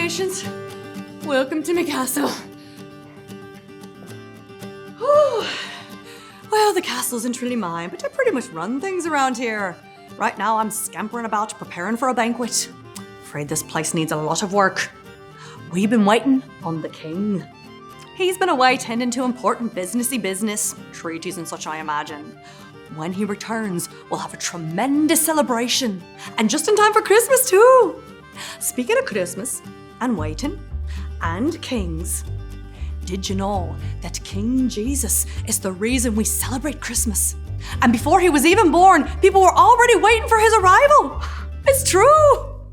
patience. Welcome to my castle. Whew. Well, the castle isn't really mine, but I pretty much run things around here. Right now, I'm scampering about, preparing for a banquet. Afraid this place needs a lot of work. We've been waiting on the king. He's been away tending to important businessy business, treaties and such, I imagine. When he returns, we'll have a tremendous celebration. And just in time for Christmas, too. Speaking of Christmas, and waiting, and kings, did you know that King Jesus is the reason we celebrate Christmas? And before he was even born, people were already waiting for his arrival. It's true.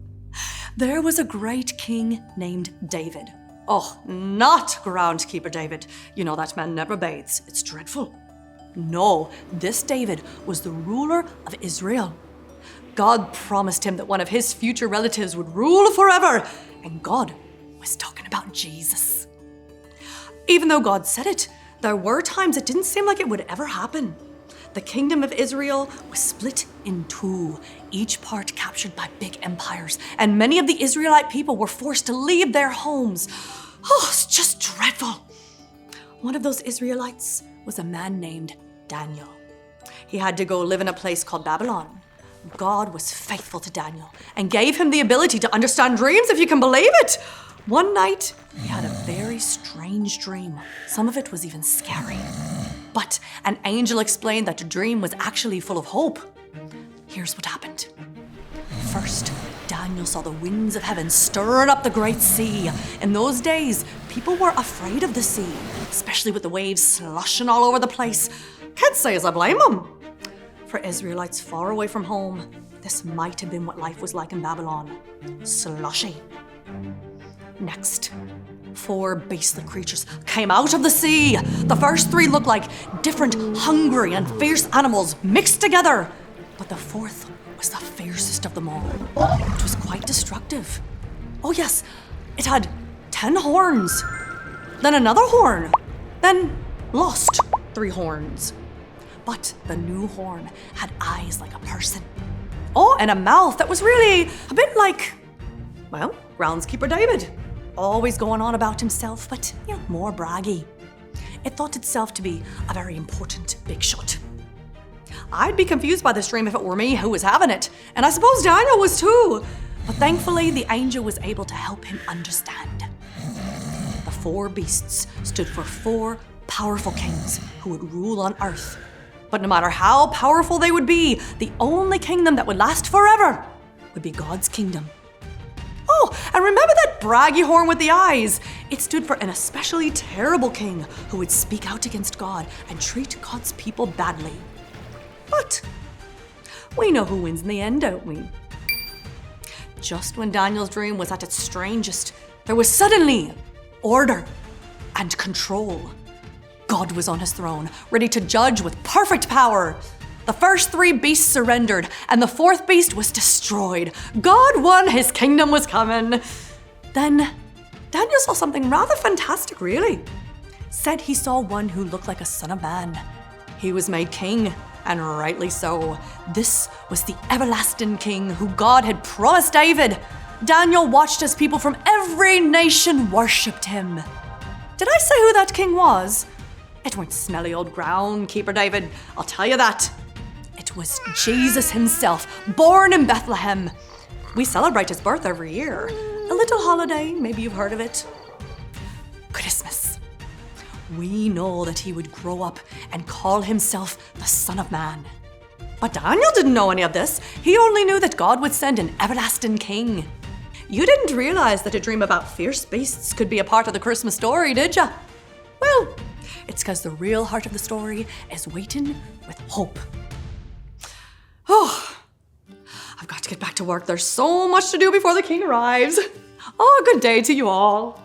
There was a great king named David. Oh, not groundskeeper David. You know that man never bathes. It's dreadful. No, this David was the ruler of Israel. God promised him that one of his future relatives would rule forever, and God was talking about Jesus. Even though God said it, there were times it didn't seem like it would ever happen. The kingdom of Israel was split in two, each part captured by big empires, and many of the Israelite people were forced to leave their homes. Oh, it's just dreadful. One of those Israelites was a man named Daniel. He had to go live in a place called Babylon. God was faithful to Daniel and gave him the ability to understand dreams, if you can believe it. One night, he had a very strange dream. Some of it was even scary. But an angel explained that the dream was actually full of hope. Here's what happened. First, Daniel saw the winds of heaven stirring up the great sea. In those days, people were afraid of the sea, especially with the waves sloshing all over the place. Can't say as I blame them. For Israelites far away from home, this might have been what life was like in Babylon. Sloshy. Next, 4 beastly creatures came out of the sea. The first 3 looked like different hungry and fierce animals mixed together. But the 4th was the fiercest of them all. It was quite destructive. Oh yes, it had 10 horns, then another horn, then lost 3 horns. But the new horn had eyes like a person. Oh, and a mouth that was really a bit like, well, groundskeeper David. Always going on about himself, but more braggy. It thought itself to be a very important big shot. I'd be confused by this dream if it were me who was having it, and I suppose Daniel was too. But thankfully, the angel was able to help him understand. The 4 beasts stood for 4 powerful kings who would rule on earth. But no matter how powerful they would be, the only kingdom that would last forever would be God's kingdom. Oh, and remember that braggy horn with the eyes? It stood for an especially terrible king who would speak out against God and treat God's people badly. But we know who wins in the end, don't we? Just when Daniel's dream was at its strangest, there was suddenly order and control. God was on his throne, ready to judge with perfect power. The first 3 beasts surrendered, and the 4th beast was destroyed. God won, his kingdom was coming. Then Daniel saw something rather fantastic, really. Said he saw one who looked like a son of man. He was made king, and rightly so. This was the everlasting king who God had promised David. Daniel watched as people from every nation worshipped him. Did I say who that king was? It weren't smelly old groundkeeper David, I'll tell you that. It was Jesus himself, born in Bethlehem. We celebrate his birth every year. A little holiday, maybe you've heard of it. Christmas. We know that he would grow up and call himself the Son of Man. But Daniel didn't know any of this. He only knew that God would send an everlasting king. You didn't realize that a dream about fierce beasts could be a part of the Christmas story, did ya? Well, it's because the real heart of the story is waiting with hope. Oh, I've got to get back to work. There's so much to do before the king arrives. Oh, good day to you all.